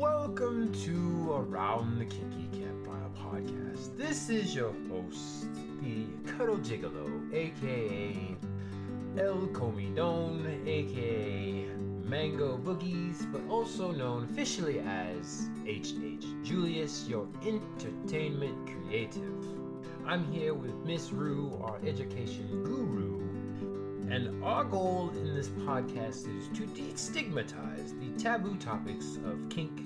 Welcome to Around the Kinky Campfire podcast. This is your host, the Cuddle Gigolo, aka El Comidon, aka Mango Boogies, but also known officially as H.H. Julius, your entertainment creative. I'm here with Miss Rue, our education guru, and our goal in this podcast is to destigmatize the taboo topics of kink,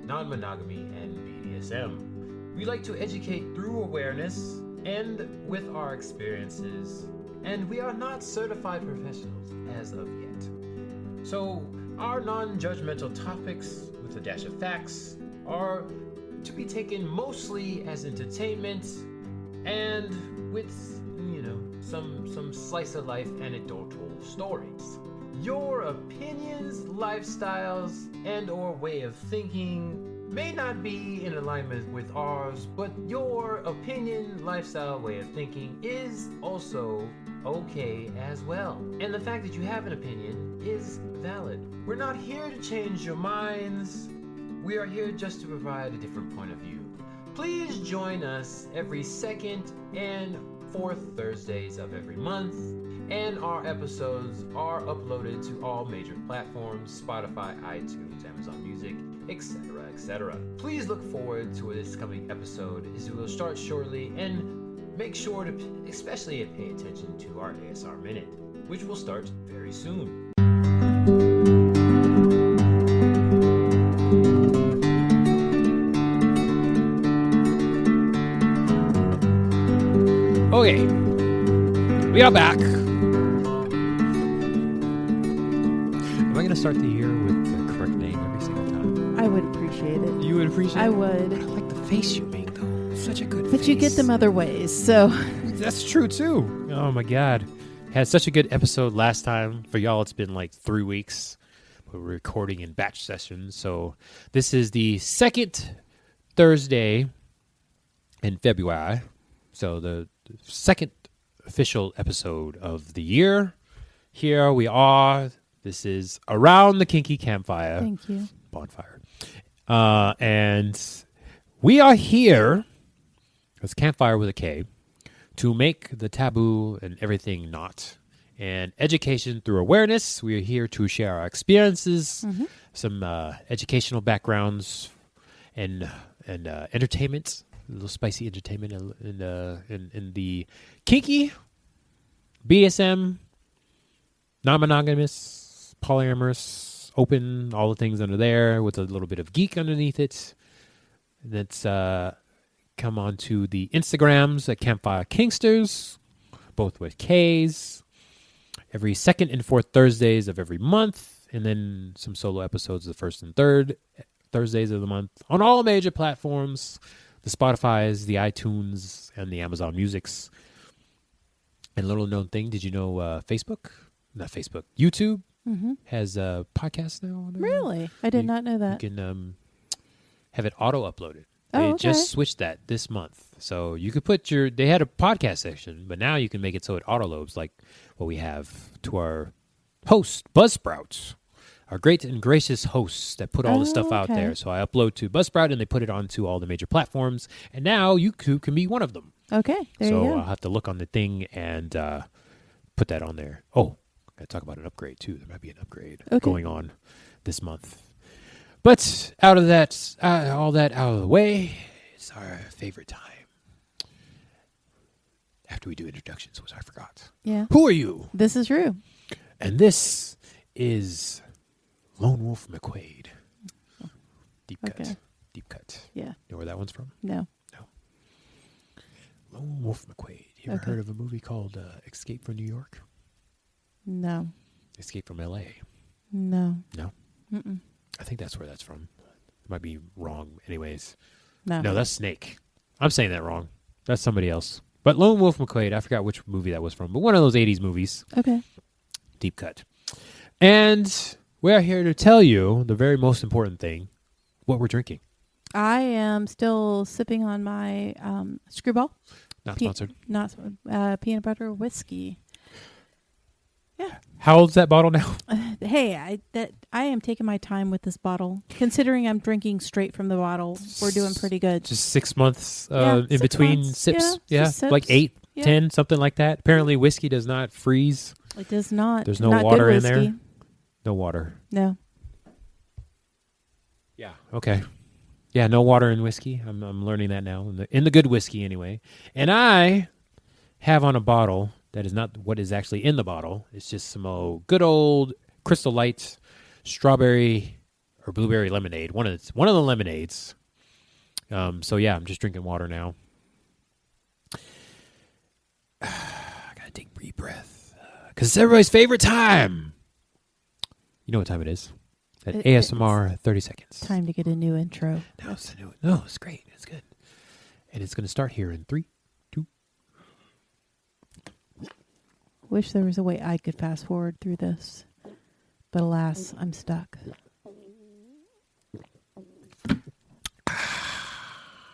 non-monogamy, and BDSM. We like to educate through awareness and with our experiences, and we are not certified professionals as of yet. So our non-judgmental topics, with a dash of facts, are to be taken mostly as entertainment and with, some slice of life anecdotal stories. Your opinions, lifestyles, and or way of thinking may not be in alignment with ours, but your opinion, lifestyle, way of thinking is also okay as well. And the fact that you have an opinion is valid. We're not here to change your minds. We are here just to provide a different point of view. Please join us every second and fourth Thursdays of every month, and our episodes are uploaded to all major platforms: Spotify, iTunes, Amazon Music, etc., etc. Please look forward to this coming episode, as we will start shortly, and make sure to especially pay attention to our ASR Minute, which will start very soon. Okay, we are back. Am I going to start the year with the correct name every single time? I would appreciate it. You would appreciate it? I would. I like the face you make, though. Such a good face. But you get them other ways, so. That's true, too. Oh, my God. Had such a good episode last time. For y'all, it's been like 3 weeks. We're recording in batch sessions. So this is the second Thursday in February. So the second official episode of the year. Here we are. This is Around the Kinky Campfire. Thank you. Bonfire. And we are here, it's campfire with a K, to make the taboo and everything not. And education through awareness. We are here to share our experiences, some educational backgrounds, and entertainment. A little spicy entertainment in the kinky, BDSM, non-monogamous, polyamorous, open, all the things under there with a little bit of geek underneath it. Let's come on to the Instagrams at Campfire Kinksters, both with Ks, every second and fourth Thursdays of every month, and then some solo episodes the first and third Thursdays of the month on all major platforms. The Spotify's, the iTunes, and the Amazon Musics. And little known thing, did you know YouTube has a podcast now on it? Really? I did not know that. You can have it auto-uploaded. Oh, They okay. just switched that this month. So you could put they had a podcast section, but now you can make it so it auto-loads like what we have to our host, Buzzsprout. Our great and gracious hosts that put all the stuff out there. So I upload to Buzzsprout and they put it onto all the major platforms. And now you can be one of them. Okay, there So you go. I'll have to look on the thing and put that on there. Oh, I got to talk about an upgrade too. There might be an upgrade going on this month. But out of that, all that out of the way, it's our favorite time. After we do introductions, which I forgot. Yeah. Who are you? This is Rue. And this is Lone Wolf McQuaid. Deep cut. Okay. Deep cut. Yeah. You know where that one's from? No. Lone Wolf McQuaid. You ever heard of a movie called Escape from New York? No. Escape from L.A.? No. No? Mm-mm. I think that's where that's from. It might be wrong anyways. No. No, that's Snake. I'm saying that wrong. That's somebody else. But Lone Wolf McQuaid, I forgot which movie that was from, but one of those 80s movies. Okay. Deep cut. And we're here to tell you the very most important thing, what we're drinking. I am still sipping on my Screwball. Not sponsored. Not peanut butter whiskey. Yeah. How old's that bottle now? Hey, I am taking my time with this bottle. Considering I'm drinking straight from the bottle, we're doing pretty good. Just 6 months Yeah, in 6 between months. sips. Yeah, Yeah, just sips. like 8, Yeah. 10, something like that. Apparently, whiskey does not freeze. It does not. There's no not water good in there. whiskey. No water. No. Yeah. Okay. Yeah, no water in whiskey. I'm learning that now in the good whiskey anyway. And I have on a bottle that is not what is actually in the bottle. It's just some good old Crystal Light strawberry or blueberry lemonade. One of the lemonades. So yeah, I'm just drinking water now. I gotta take a deep breath because it's everybody's favorite time. You know what time it is? At ASMR 30 seconds. Time to get a new intro. No, it's great. It's good. And it's going to start here in 3, 2. Wish there was a way I could fast forward through this. But alas, I'm stuck.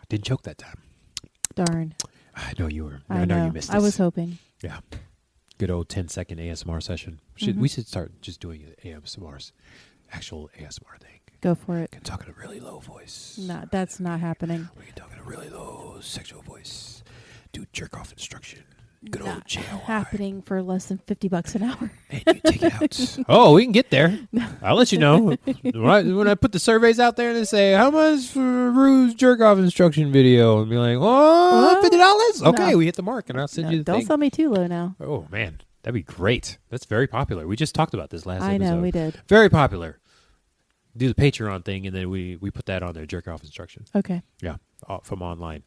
Didn't choke that time. Darn. I know you were. I know you missed this. I was hoping. Yeah. Good old 10-second ASMR session. We should start just doing ASMRs. Actual ASMR thing. Go for it. We can talk in a really low voice. No, that's not happening. We can talk in a really low sexual voice. Do jerk off instruction. Good Not old JOI. happening for less than $50 an hour. And you take it out. Oh, we can get there. I'll let you know. When I put the surveys out there and they say, how much for Rue's jerk off instruction video? And be like, oh, $50? Okay, No. we hit the mark and I'll send you the Don't thing. sell me too low now. Oh, man. That'd be great. That's very popular. We just talked about this last I episode. know, we did. Very popular. Do the Patreon thing, and then we put that on there, jerk off instruction. Okay. Yeah, from online.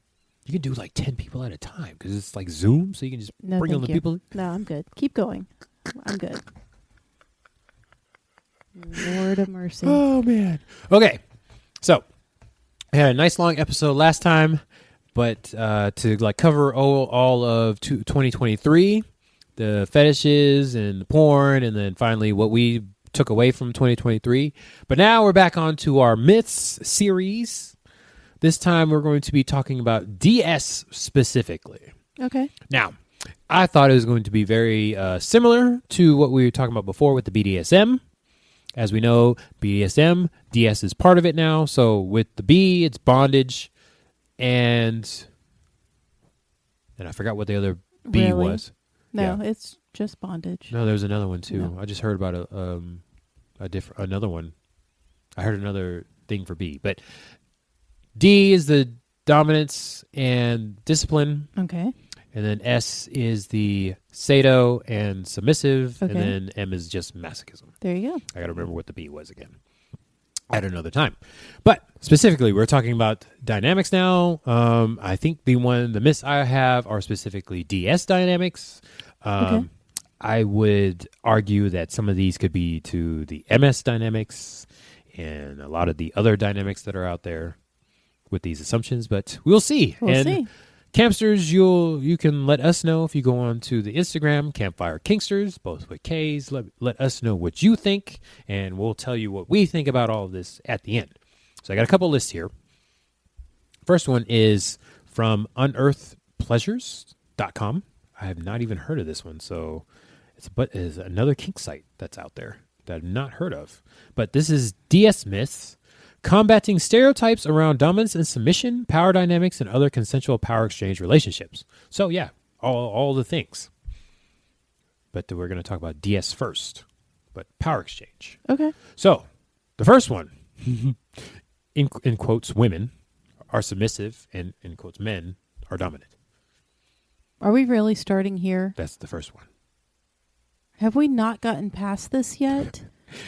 You can do like 10 people at a time because it's like Zoom, so you can just bring on the people. No, I'm good. Keep going. I'm good. Lord of mercy. Oh, man. Okay, so I had a nice long episode last time, but to like cover all of 2023, the fetishes and the porn, and then finally what we took away from 2023. But now we're back on to our myths series. This time we're going to be talking about DS specifically. Okay. Now, I thought it was going to be very similar to what we were talking about before with the BDSM. As we know, BDSM, DS is part of it now. So with the B, it's bondage, and I forgot what the other B Really? was. No, Yeah. it's just bondage. No, there's another one too. No. I just heard about another one. I heard another thing for B, but D is the dominance and discipline, Okay. and then S is the sado and submissive, Okay. and then M is just masochism. There you go. I got to remember what the B was again at another time. But specifically, we're talking about dynamics now. I think the myths I have are specifically DS dynamics. Okay. I would argue that some of these could be to the MS dynamics and a lot of the other dynamics that are out there with these assumptions, but we'll see. We'll see. Campsters, you can let us know if you go on to the Instagram, Campfire Kinksters, both with Ks. Let us know what you think, and we'll tell you what we think about all of this at the end. So I got a couple lists here. First one is from unearthedpleasures.com. I have not even heard of this one, so it's another kink site that's out there that I've not heard of. But this is DS Myths, combating stereotypes around dominance and submission, power dynamics, and other consensual power exchange relationships. So yeah, all the things. But we're going to talk about DS first, but power exchange. Okay. So the first one, in quotes, women are submissive, and in quotes, men are dominant. Are we really starting here? That's the first one. Have we not gotten past this yet?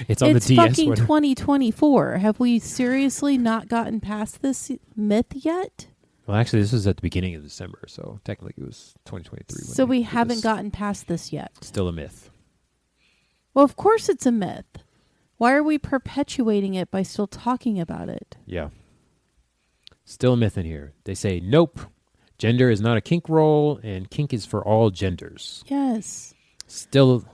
It's on It's the DS fucking one. 2024. Have we seriously not gotten past this myth yet? Well, actually, this was at the beginning of December, so technically it was 2023. So we haven't gotten past this yet. Still a myth. Well, of course it's a myth. Why are we perpetuating it by still talking about it? Yeah. Still a myth in here. They say, nope, gender is not a kink role, and kink is for all genders. Yes. Still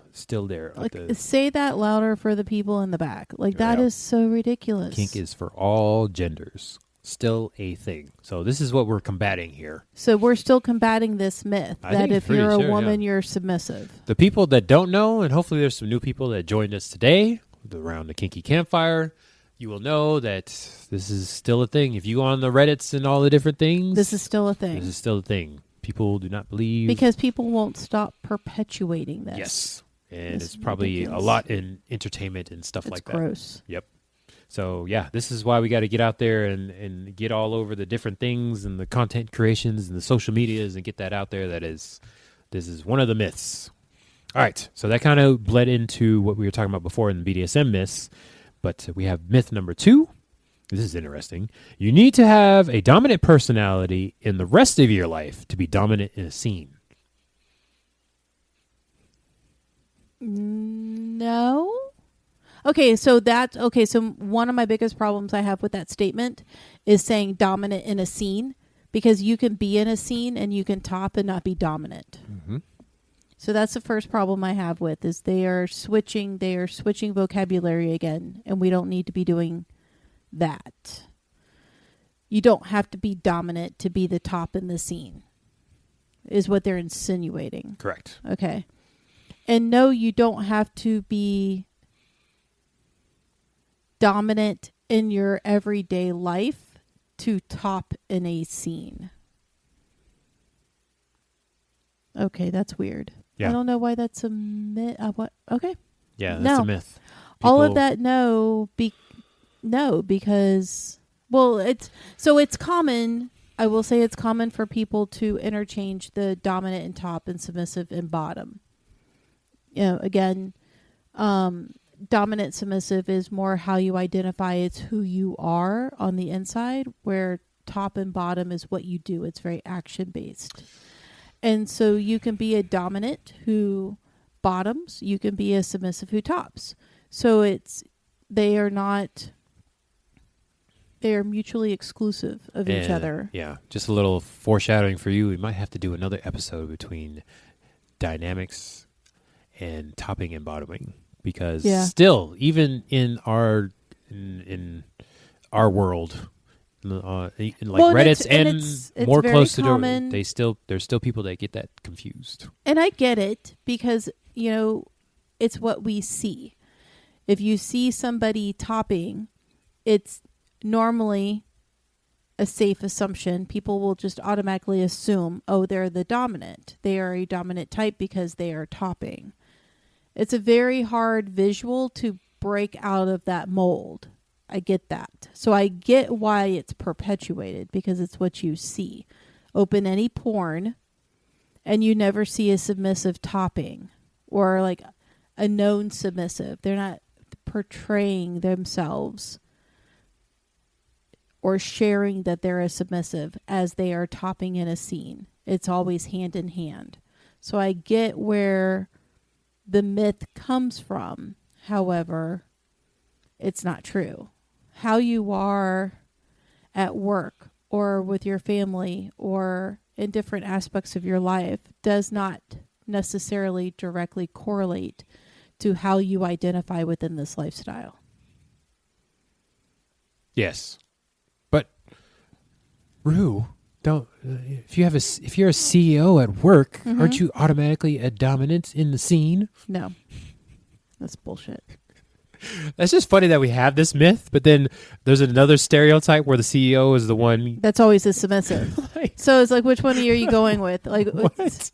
there. Like, say that louder for the people in the back. Like, that Yeah. is so ridiculous. Kink is for all genders. still a thing. So this is what we're combating here. So we're still combating this myth I that think if pretty you're a sure, woman, yeah. you're submissive. The people that don't know, and hopefully there's some new people that joined us today around the Kinky Campfire, you will know that this is still a thing. If you go on the Reddits and all the different things, This is still a thing. this is still a thing. People do not believe. Because people won't stop perpetuating this. Yes. And This it's is probably ridiculous. a lot in entertainment and stuff It's like that. gross. Yep. So, yeah, this is why we got to get out there and get all over the different things and the content creations and the social medias and get that out there. This is one of the myths. All right. So that kind of bled into what we were talking about before in the BDSM myths. But we have myth number 2. This is interesting. You need to have a dominant personality in the rest of your life to be dominant in a scene. No. So one of my biggest problems I have with that statement is saying dominant in a scene, because you can be in a scene and you can top and not be dominant. Mm-hmm. So that's the first problem I have with is they are switching vocabulary again, and we don't need to be doing that. You don't have to be dominant to be the top in the scene, is what they're insinuating. Correct. Okay. And no, you don't have to be dominant in your everyday life to top in a scene. Okay, that's weird. Yeah. I don't know why that's a myth. What? Okay. Yeah, that's No. a myth. All of People- that, because it's common. I will say it's common for people to interchange the dominant and top and submissive and bottom. Again, dominant submissive is more how you identify. It's who you are on the inside, where top and bottom is what you do. It's very action based. And so you can be a dominant who bottoms. You can be a submissive who tops. So they are mutually exclusive of each other. Yeah, just a little foreshadowing for you. We might have to do another episode between dynamics and topping and bottoming, because still, even in our world, Reddit's and more close to common. there's still people that get that confused. And I get it, because it's what we see. If you see somebody topping, it's normally a safe assumption. People will just automatically assume, oh, they're the dominant. They are a dominant type because they are topping. It's a very hard visual to break out of that mold. I get that. So I get why it's perpetuated, because it's what you see. Open any porn and you never see a submissive topping, or like a known submissive. They're not portraying themselves or sharing that they're a submissive as they are topping in a scene. It's always hand in hand. So I get where the myth comes from. However, it's not true. How you are at work or with your family or in different aspects of your life does not necessarily directly correlate to how you identify within this lifestyle. Yes, but Rue, don't. If you're a CEO at work, aren't you automatically a dominant in the scene? No, that's bullshit. That's just funny that we have this myth, but then there's another stereotype where the CEO is the one. That's always a submissive. So it's like, which one are you going with? Like, What?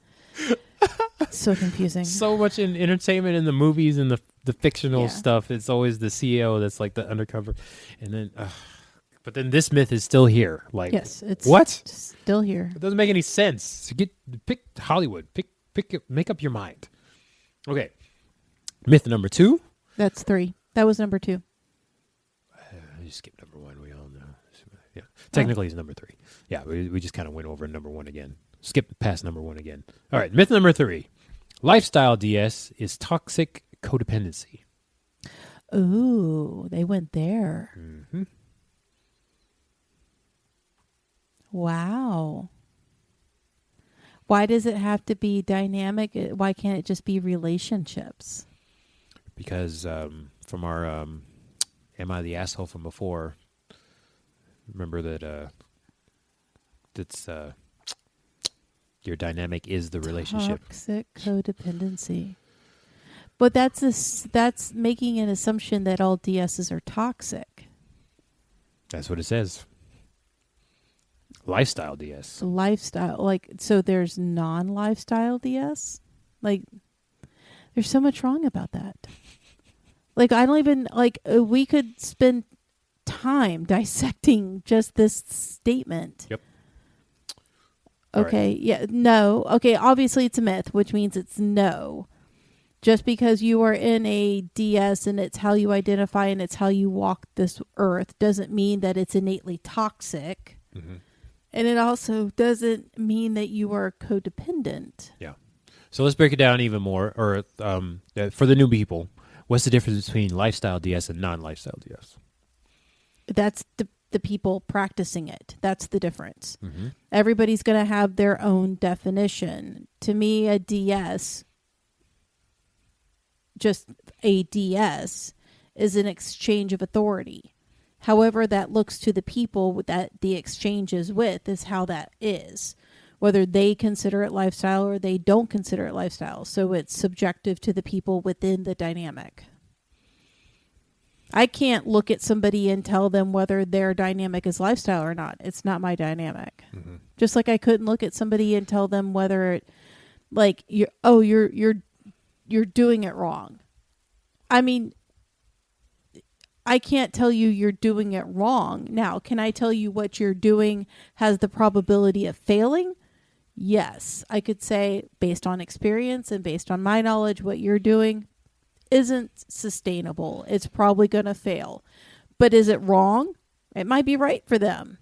So confusing. So much in entertainment, in the movies and the fictional Yeah. stuff, it's always the CEO that's like the undercover, and then. But then this myth is still here. Like, Yes, it's what? still here. It doesn't make any sense. So pick Hollywood. Make up your mind. Okay. Myth number 2. That's 3. That was number 2. You skipped number 1. We all know. Yeah. Technically, it's number 3. Yeah, we just kind of went over number 1 again. Skip past number 1 again. All right. Myth number 3. Lifestyle DS is toxic codependency. Ooh, they went there. Mm-hmm. Wow. Why does it have to be dynamic? Why can't it just be relationships? Because from our Am I the Asshole from before, Remember that that's your dynamic is the relationship. Toxic codependency. But that's making an assumption that all DSs are toxic. That's what it says. Lifestyle DS. Lifestyle, like, so there's non-lifestyle DS? Like, there's so much wrong about that. Like, I don't even, like, we could spend time dissecting just this statement. Yep. Okay, right. Yeah, no. Okay, obviously it's a myth, which means it's no. Just because you are in a DS and it's how you identify and it's how you walk this earth doesn't mean that it's innately toxic. Mm-hmm. And it also doesn't mean that you are codependent. Yeah. So let's break it down even more. Or for the new people, what's the difference between lifestyle DS and non-lifestyle DS? That's the people practicing it. That's the difference. Mm-hmm. Everybody's going to have their own definition. To me, a DS, just a DS, is an exchange of authority. However that looks to the people that the exchange is with is how that is. Whether they consider it lifestyle or they don't consider it lifestyle. So it's subjective to the people within the dynamic. I can't look at somebody and tell them whether their dynamic is lifestyle or not. It's not my dynamic. Mm-hmm. Just like I couldn't look at somebody and tell them whether it, like, you're doing it wrong. I mean, I can't tell you you're doing it wrong. Now, can I tell you what you're doing has the probability of failing? Yes. I could say, based on experience and based on my knowledge, what you're doing isn't sustainable. It's probably going to fail. But is it wrong? It might be right for them.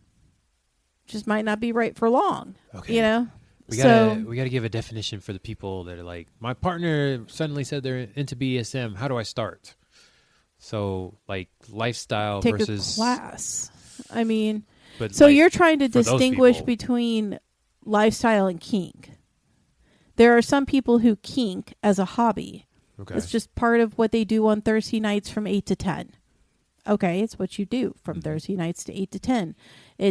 Just might not be right for long. Okay. You know? We gotta give a definition for the people that are like, my partner suddenly said they're into BDSM. How do I start? So, like, lifestyle take versus a class. I mean, so you're trying to distinguish between lifestyle and kink. There are some people who kink as a hobby. Okay. It's just part of what they do on Thursday nights from 8 to 10. Okay, it's what you do from Thursday nights to 8 to 10.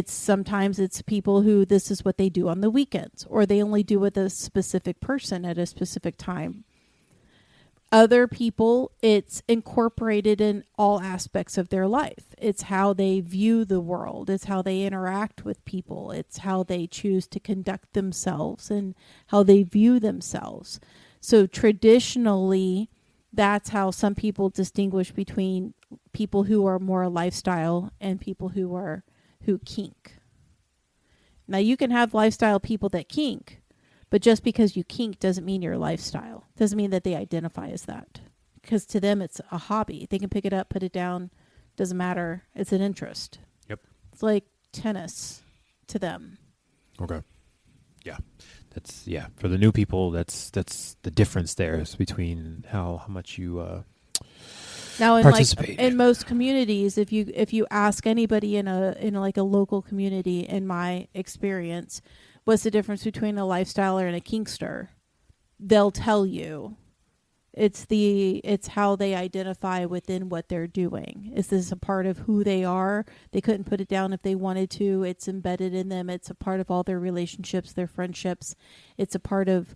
Sometimes it's people who this is what they do on the weekends, or they only do with a specific person at a specific time. Other people, it's incorporated in all aspects of their life. It's how they view the world. It's how they interact with people. It's how they choose to conduct themselves and how they view themselves. So traditionally, that's how some people distinguish between people who are more lifestyle and people who kink. Now, you can have lifestyle people that kink. But just because you kink doesn't mean you're a lifestyle. Doesn't mean that they identify as that. Because to them, it's a hobby. They can pick it up, put it down. Doesn't matter. It's an interest. Yep. It's like tennis to them. Okay. Yeah. For the new people, that's the difference there is between how much you now participate. In most communities, if you ask anybody in a local community, in my experience, what's the difference between a lifestyler and a kinkster? They'll tell you. It's how they identify within what they're doing. Is this a part of who they are? They couldn't put it down if they wanted to. It's embedded in them. It's a part of all their relationships, their friendships. It's a part of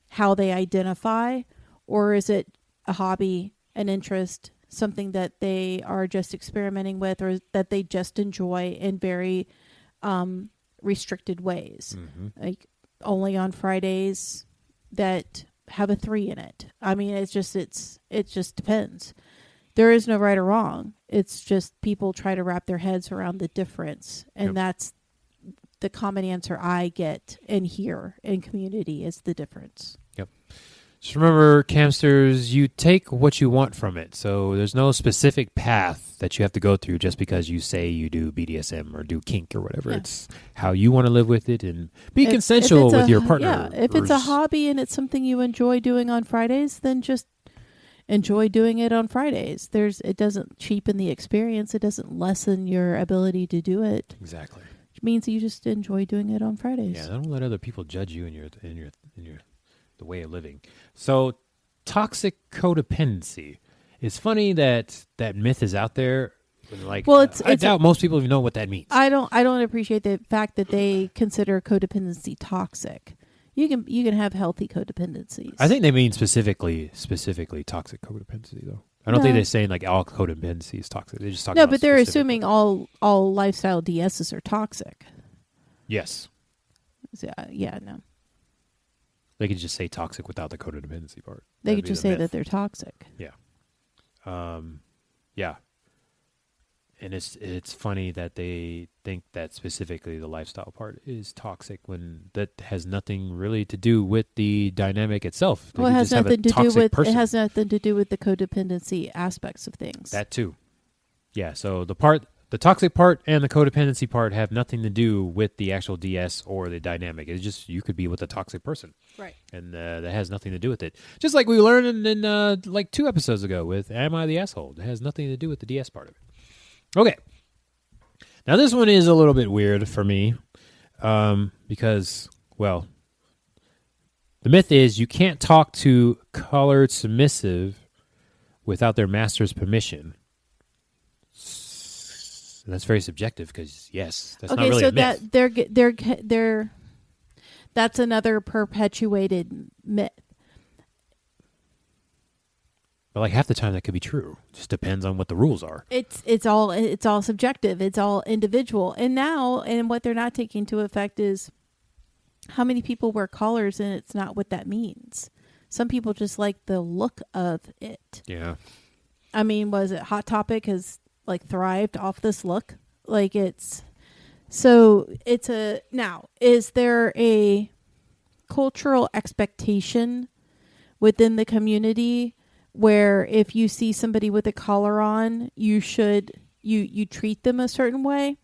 how they identify. Or is it a hobby, an interest, something that they are just experimenting with, or that they just enjoy in very restricted ways, like only on Fridays that have a 3 in it. I mean, it just depends. There is no right or wrong. It's just people try to wrap their heads around the difference, and that's the common answer I get and hear in community is the difference. Yep. Just remember, Camsters, you take what you want from it. So there's no specific path that you have to go through just because you say you do BDSM or do kink or whatever. Yeah. It's how you want to live with it and be consensual with your partner. Yeah, if it's a hobby and it's something you enjoy doing on Fridays, then just enjoy doing it on Fridays. It doesn't cheapen the experience. It doesn't lessen your ability to do it. Exactly. Which means you just enjoy doing it on Fridays. Yeah, don't let other people judge you in your the way of living. So, toxic codependency. It's funny that myth is out there, Like, Well, I doubt most people even know what that means. I don't appreciate the fact that they consider codependency toxic. You can have healthy codependencies. I think they mean specifically toxic codependency, though. I don't think they're saying like all codependency is toxic. They just talk about but they're specific assuming all lifestyle DSs are toxic. Yes. So, yeah, no. They could just say toxic without the codependency part. They could just say that they're toxic. Yeah. Yeah. And it's funny that they think that specifically the lifestyle part is toxic when that has nothing really to do with the dynamic itself. Well, it has nothing to do with the codependency aspects of things. That too. Yeah, so the toxic part and the codependency part have nothing to do with the actual DS or the dynamic. It's just you could be with a toxic person. Right. And that has nothing to do with it. Just like we learned in like 2 episodes ago with Am I the Asshole? It has nothing to do with the DS part of it. Okay. Now this one is a little bit weird for me because, well, the myth is you can't talk to colored submissive without their master's permission. That's very subjective because, yes, that's not really a myth. They're that's another perpetuated myth. But like half the time that could be true. It just depends on what the rules are. It's all subjective. It's all individual. And what they're not taking into effect is how many people wear collars, and it's not what that means. Some people just like the look of it. Yeah. I mean, was it Hot Topic has like thrived off this look? Like is there a cultural expectation within the community where if you see somebody with a collar on, you treat them a certain way?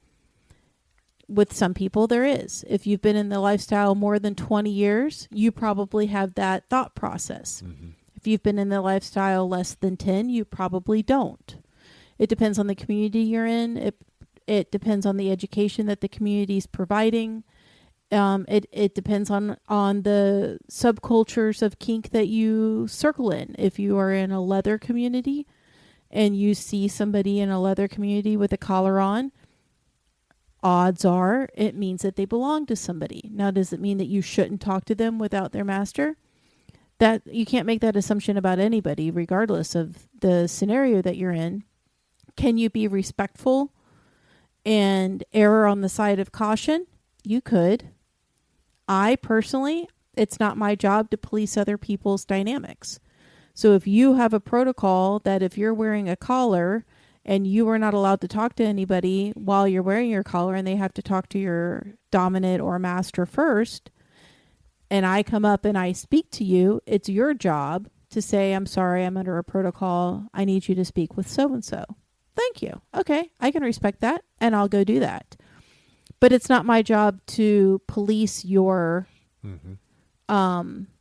With some people, there is. If you've been in the lifestyle more than 20 years, you probably have that thought process. Mm-hmm. If you've been in the lifestyle less than 10, you probably don't. It depends on the community you're in. It depends on the education that the community is providing. It depends on the subcultures of kink that you circle in. If you are in a leather community and you see somebody in a leather community with a collar on, odds are it means that they belong to somebody. Now, does it mean that you shouldn't talk to them without their master? That you can't make that assumption about anybody, regardless of the scenario that you're in. Can you be respectful and err on the side of caution? You could. I personally, it's not my job to police other people's dynamics. So if you have a protocol that if you're wearing a collar and you are not allowed to talk to anybody while you're wearing your collar and they have to talk to your dominant or master first, and I come up and I speak to you, it's your job to say, I'm sorry, I'm under a protocol. I need you to speak with so-and-so. Thank you. Okay, I can respect that and I'll go do that. But it's not my job to police your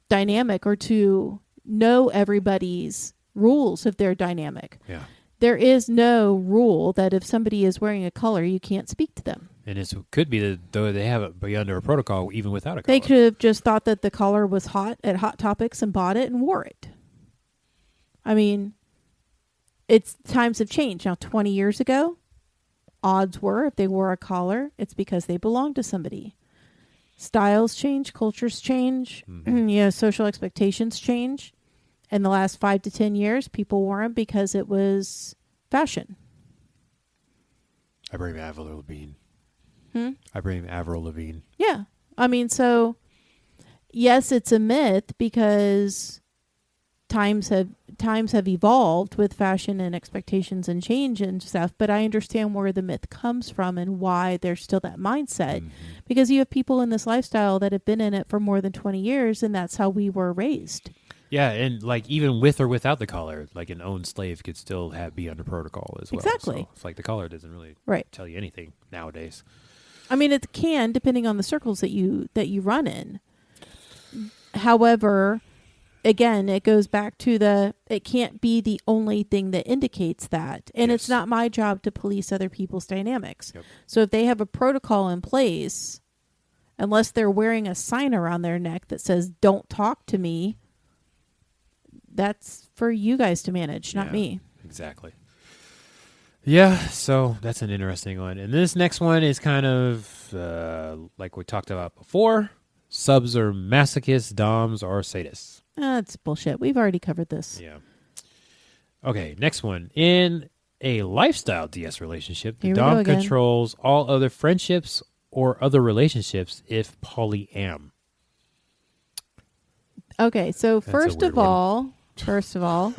dynamic or to know everybody's rules of their dynamic. Yeah. There is no rule that if somebody is wearing a collar, you can't speak to them. And it could be that though they have it be under a protocol even without a collar. They could have just thought that the collar was hot at Hot Topics and bought it and wore it. I mean, times have changed. Now, 20 years ago, odds were if they wore a collar, it's because they belonged to somebody. Styles change, cultures change, social expectations change. In the last 5 to 10 years, people wore them because it was fashion. I blame Avril Lavigne. Yeah. I mean, so, yes, it's a myth because times have evolved with fashion and expectations and change and stuff, but I understand where the myth comes from and why there's still that mindset. Because you have people in this lifestyle that have been in it for more than 20 years, and that's how we were raised. Yeah, and like even with or without the collar, like an owned slave could still be under protocol as well. Exactly. So it's like the collar doesn't really tell you anything nowadays. I mean, it can, depending on the circles that you run in. However, again, it goes back to it can't be the only thing that indicates that. And It's not my job to police other people's dynamics. Yep. So if they have a protocol in place, unless they're wearing a sign around their neck that says, don't talk to me, that's for you guys to manage, not me. Exactly. Yeah, so that's an interesting one. And this next one is kind of like we talked about before. Subs are masochists, doms are sadists. That's bullshit. We've already covered this. Yeah. Okay, next one. In a lifestyle DS relationship, the Here we go dom again. controls all other friendships or other relationships if polyam. Okay, so That's a first weird of all,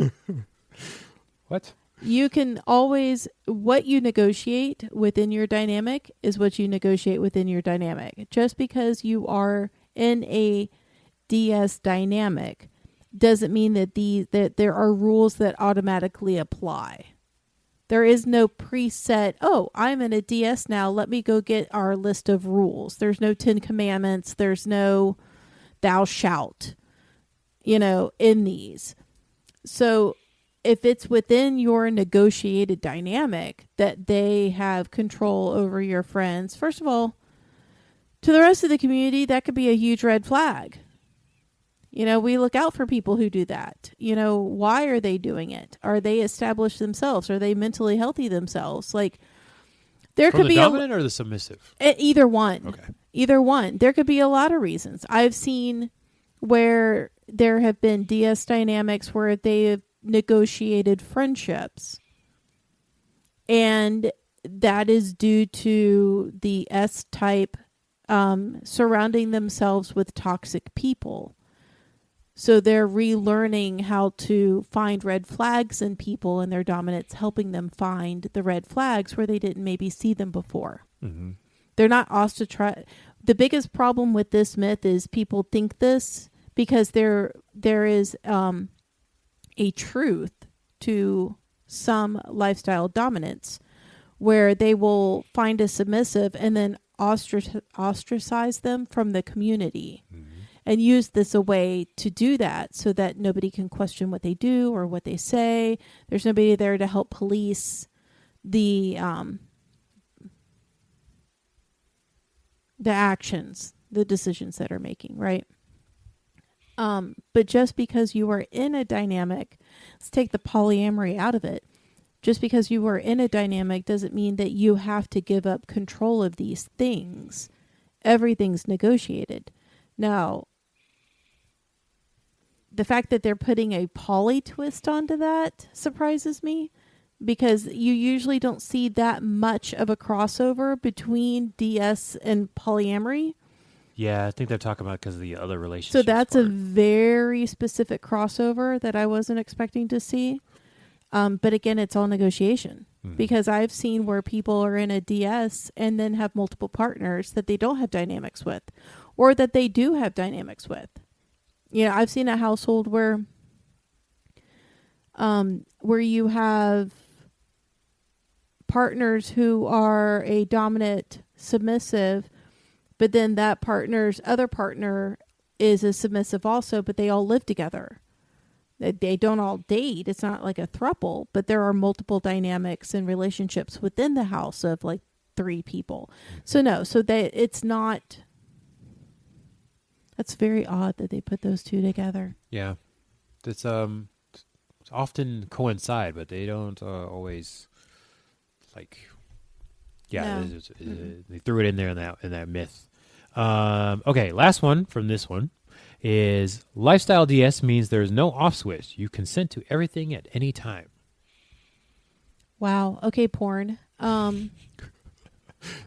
What? you can always, what you negotiate within your dynamic is what you negotiate within your dynamic. Just because you are in a DS dynamic doesn't mean that that there are rules that automatically apply. There is no preset, oh, I'm in a DS now, let me go get our list of rules. There's no 10 commandments, there's no thou shalt, in these. So if it's within your negotiated dynamic that they have control over your friends, first of all, to the rest of the community, that could be a huge red flag. We look out for people who do that. Why are they doing it? Are they established themselves? Are they mentally healthy themselves? Like, there From could the be dominant or the submissive? either one. Okay. Either one. There could be a lot of reasons. I've seen where there have been DS dynamics where they have negotiated friendships. And that is due to the S-type surrounding themselves with toxic people. So they're relearning how to find red flags in people, and their dominant's helping them find the red flags where they didn't maybe see them before. Mm-hmm. They're not ostracized. The biggest problem with this myth is people think this because there is a truth to some lifestyle dominance where they will find a submissive and then ostracize them from the community. Mm-hmm. And use this a way to do that so that nobody can question what they do or what they say. There's nobody there to help police the actions, the decisions that are making, right? But just because you are in a dynamic, let's take the polyamory out of it. Just because you are in a dynamic doesn't mean that you have to give up control of these things. Everything's negotiated. Now, the fact that they're putting a poly twist onto that surprises me because you usually don't see that much of a crossover between DS and polyamory. Yeah, I think they're talking about because of the other relationships. So that's a very specific crossover that I wasn't expecting to see. But again, it's all negotiation because I've seen where people are in a DS and then have multiple partners that they don't have dynamics with or that they do have dynamics with. I've seen a household where you have partners who are a dominant submissive, but then that partner's other partner is a submissive also, but they all live together. They don't all date. It's not like a throuple, but there are multiple dynamics and relationships within the house of like 3 people. So it's not... That's very odd that they put those two together. Yeah. It's often coincide, but they don't always like. Yeah, No. they threw it in there in that myth. Okay, last one from this one is lifestyle DS means there's no off switch. You consent to everything at any time. Wow. Okay, porn.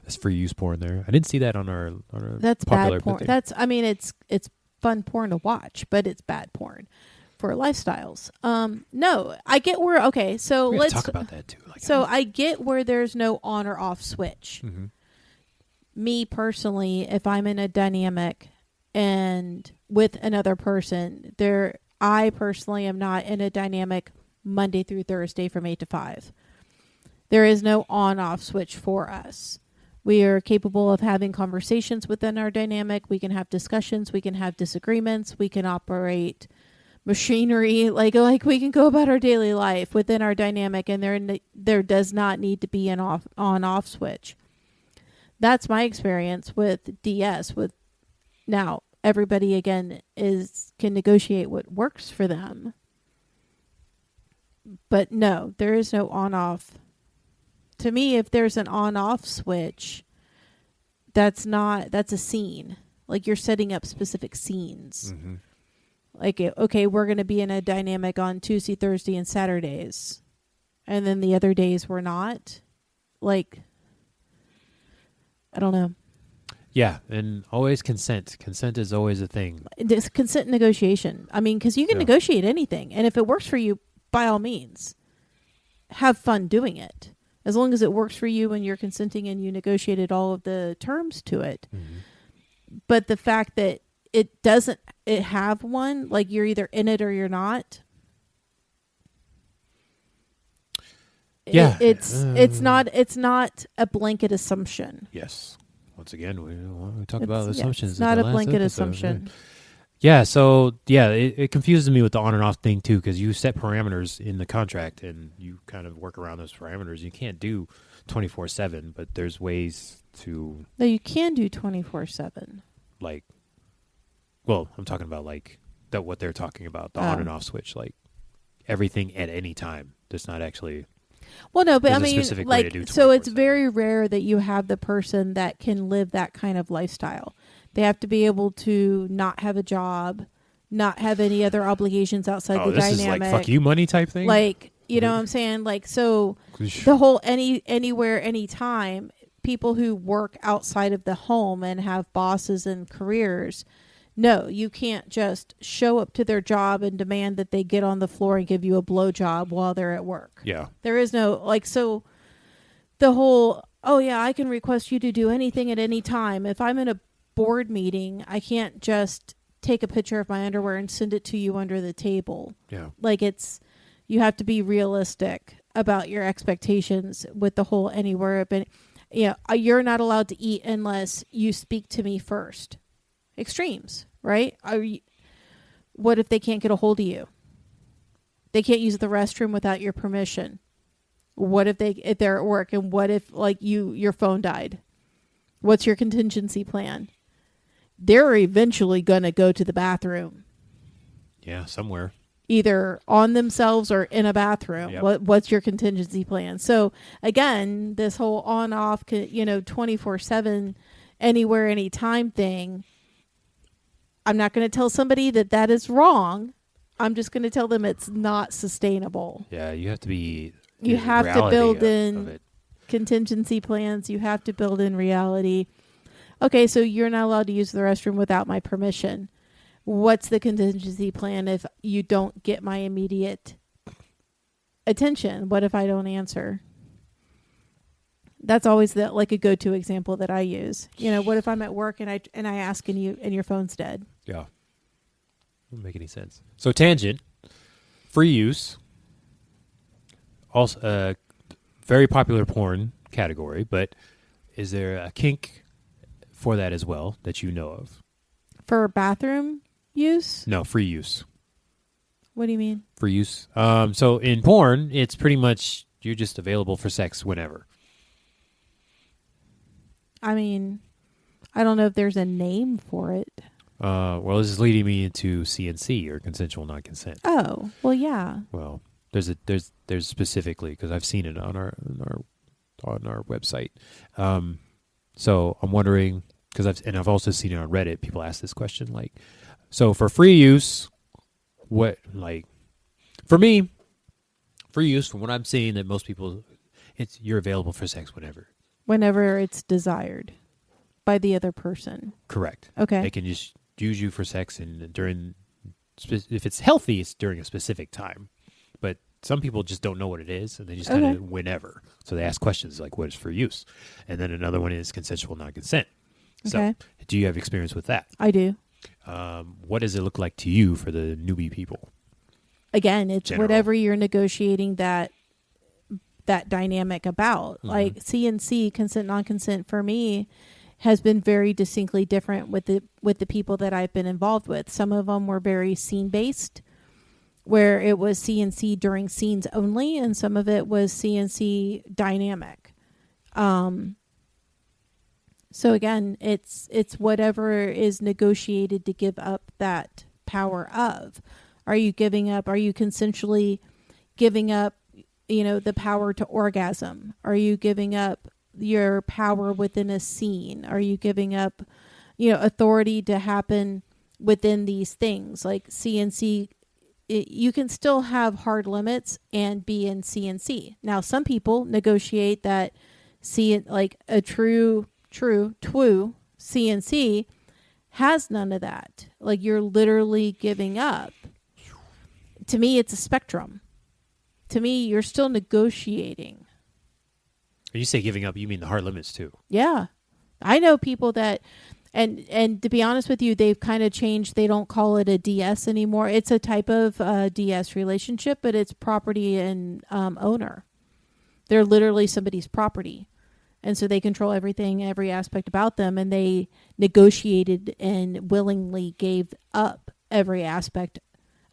That's free use porn there. I didn't see that on our That's popular bad porn. thing. It's fun porn to watch, but it's bad porn for lifestyles. No, I get where. Okay, so let's talk about that too. I get where there's no on or off switch. Mm-hmm. Me personally, if I'm in a dynamic and with another person, I personally am not in a dynamic Monday through Thursday from 8 to 5. There is no on-off switch for us. We are capable of having conversations within our dynamic. We can have discussions. We can have disagreements. We can operate machinery. Like we can go about our daily life within our dynamic, and there does not need to be an on-off switch. That's my experience with DS. Now, everybody again can negotiate what works for them. But no, there is no on-off to me, if there's an on-off switch, that's a scene. Like you're setting up specific scenes. Mm-hmm. Like, okay, we're going to be in a dynamic on Tuesday, Thursday, and Saturdays. And then the other days we're not. Like, I don't know. Yeah, and always consent. Consent is always a thing. It's consent negotiation. I mean, because you can negotiate anything. And if it works for you, by all means, have fun doing it. As long as it works for you and you're consenting and you negotiated all of the terms to it. Mm-hmm. But the fact that it have one, like you're either in it or you're not. Yeah. It's not a blanket assumption. Yes. Once again, we talk about assumptions. It's not a blanket episode, assumption. Right? Yeah, so it confuses me with the on and off thing too, because you set parameters in the contract and you kind of work around those parameters. You can't do 24/7, but there's ways to. No, you can do 24/7. Like, well, I'm talking about like that. What they're talking about, the on and off switch, like everything at any time. There's not actually. Well, no, but there's I mean, specific way to do like, so it's 24/7. very rare that you have the person that can live that kind of lifestyle. They have to be able to not have a job, not have any other obligations outside the this dynamic. is like fuck you money type thing. Like, you know what I'm saying? Like, so the whole anywhere, anytime, people who work outside of the home and have bosses and careers, no, you can't just show up to their job and demand that they get on the floor and give you a blowjob while they're at work. Yeah. There is no, like, so the whole, oh yeah, I can request you to do anything at any time. If I'm in a board meeting, I can't just take a picture of my underwear and send it to you under the table. Yeah. Like you have to be realistic about your expectations with the whole anywhere. But you're not allowed to eat unless you speak to me first. Extremes, right? What if they can't get a hold of you? They can't use the restroom without your permission. What if they're at work, and what if like your phone died? What's your contingency plan? They're eventually going to go to the bathroom. Yeah, somewhere. Either on themselves or in a bathroom. Yep. What's your contingency plan? So again, this whole on-off, 24/7, anywhere, anytime thing. I'm not going to tell somebody that is wrong. I'm just going to tell them it's not sustainable. Yeah, you have to be. You have to build in of it. contingency plans. You have to build in reality. Okay, so you're not allowed to use the restroom without my permission. What's the contingency plan if you don't get my immediate attention? What if I don't answer? That's always a go-to example that I use. What if I'm at work and I ask and your phone's dead? Yeah. Doesn't make any sense. So tangent, free use. Also, very popular porn category, but is there a kink for that as well that you know of? For bathroom use? No, free use. What do you mean? Free use. So in porn, it's pretty much you're just available for sex whenever. I mean, I don't know if there's a name for it. Well, this is leading me into CNC or consensual non-consent. Oh, well, yeah. Well, there's specifically because I've seen it on our website. So I'm wondering because I've also seen it on Reddit. People ask this question like, so for free use, what like for me, free use from what I'm seeing that most people, you're available for sex whenever. Whenever it's desired by the other person. Correct. Okay. They can just use you for sex and if it's healthy, it's during a specific time. But some people just don't know what it is, and they just kind of whenever. So they ask questions like, what is for use? And then another one is consensual non-consent. Okay. So do you have experience with that? I do. What does it look like to you for the newbie people? Again, it's General. whatever you're negotiating that dynamic about. Mm-hmm. Like CNC, consent, non-consent, for me has been very distinctly different with the people that I've been involved with. Some of them were very scene-based, where it was CNC during scenes only, and some of it was CNC dynamic. So again, it's whatever is negotiated to give up that power of. Are you consensually giving up the power to orgasm? Are you giving up your power within a scene? Are you giving up, authority to happen within these things? Like CNC, you can still have hard limits and be in CNC. Now, some people negotiate that like a true CNC has none of that. Like, you're literally giving up. To me, it's a spectrum. To me, you're still negotiating. When you say giving up, you mean the hard limits too. Yeah. I know people that, and to be honest with you, they've kind of changed. They don't call it a DS anymore. It's a type of DS relationship, but it's property and owner. They're literally somebody's property. And so they control everything, every aspect about them. And they negotiated and willingly gave up every aspect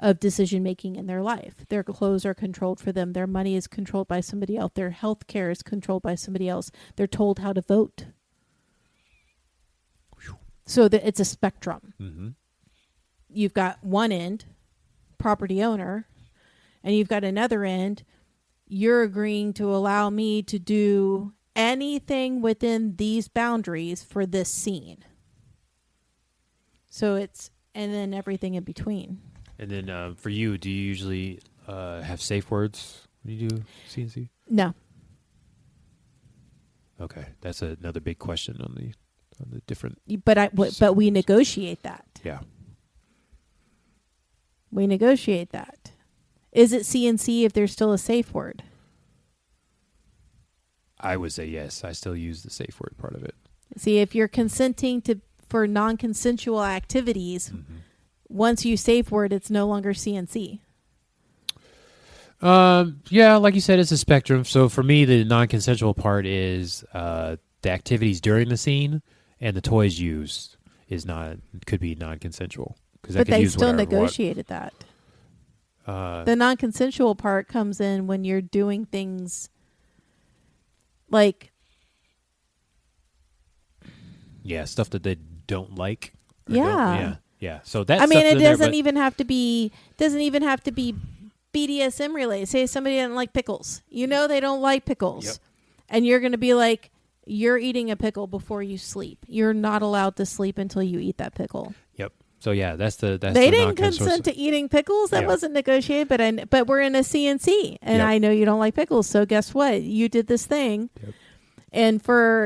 of decision making in their life. Their clothes are controlled for them. Their money is controlled by somebody else. Their health care is controlled by somebody else. They're told how to vote. So that it's a spectrum. Mm-hmm. You've got one end, property owner, and you've got another end. You're agreeing to allow me to do anything within these boundaries for this scene. So and then everything in between. And then for you, do you usually have safe words when you do CNC? No. Okay, that's another big question on the different. But we negotiate that. Yeah. We negotiate that. Is it CNC if there's still a safe word? I would say yes. I still use the safe word part of it. See, if you're consenting for non-consensual activities, once you safe word, it's no longer CNC. Yeah, like you said, it's a spectrum. So for me, the non-consensual part is the activities during the scene, and the toys used could be non-consensual. But they still negotiated that. The non-consensual part comes in when you're doing things like, yeah, stuff that they don't like. Yeah. So that's. I mean, it doesn't even have to be BDSM related. Say somebody doesn't like pickles. They don't like pickles, yep. And you're going to be like, you're eating a pickle before you sleep. You're not allowed to sleep until you eat that pickle. Yep. So yeah, that's they didn't consent to eating pickles. That wasn't negotiated. But we're in a CNC, and I know you don't like pickles. So guess what? You did this thing. Yep. And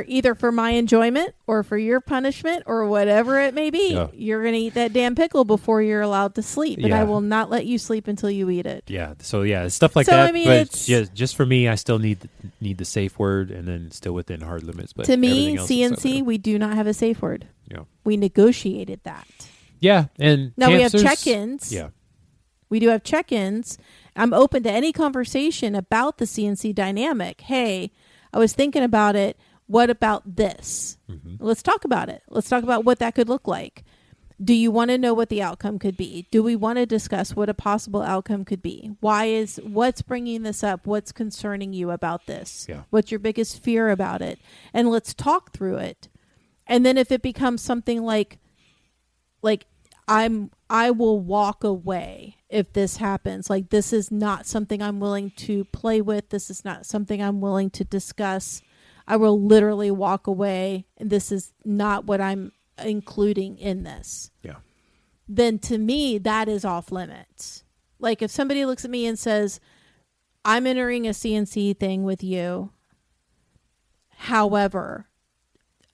either for my enjoyment or for your punishment or whatever it may be, you're going to eat that damn pickle before you're allowed to sleep. And I will not let you sleep until you eat it. Yeah. So yeah, stuff like that. I mean, but yeah, just for me, I still need the safe word, and then still within hard limits. But to me, CNC, we do not have a safe word. Yeah. We negotiated that. Yeah. And now we have check-ins. Yeah. We do have check-ins. I'm open to any conversation about the CNC dynamic. Hey, I was thinking about it. What about this? Mm-hmm. Let's talk about it. Let's talk about what that could look like. Do you want to know what the outcome could be? Do we want to discuss what a possible outcome could be? What's bringing this up? What's concerning you about this? Yeah. What's your biggest fear about it? And let's talk through it. And then if it becomes something like I will walk away if this happens. Like, this is not something I'm willing to play with. This is not something I'm willing to discuss. I will literally walk away, and this is not what I'm including in this. Yeah. Then to me, that is off limits. Like, if somebody looks at me and says, I'm entering a CNC thing with you, however,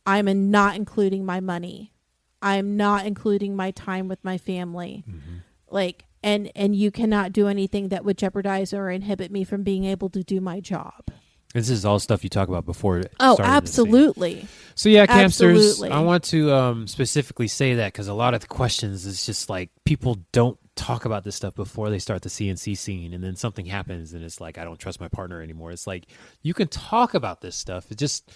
I'm not including my money. I'm not including my time with my family. Mm-hmm. Like, and you cannot do anything that would jeopardize or inhibit me from being able to do my job. This is all stuff you talk about before. Absolutely. So yeah, campsters, I want to specifically say that because a lot of the questions is just like people don't talk about this stuff before they start the CNC scene, and then something happens and it's like, I don't trust my partner anymore. It's like, you can talk about this stuff. It just...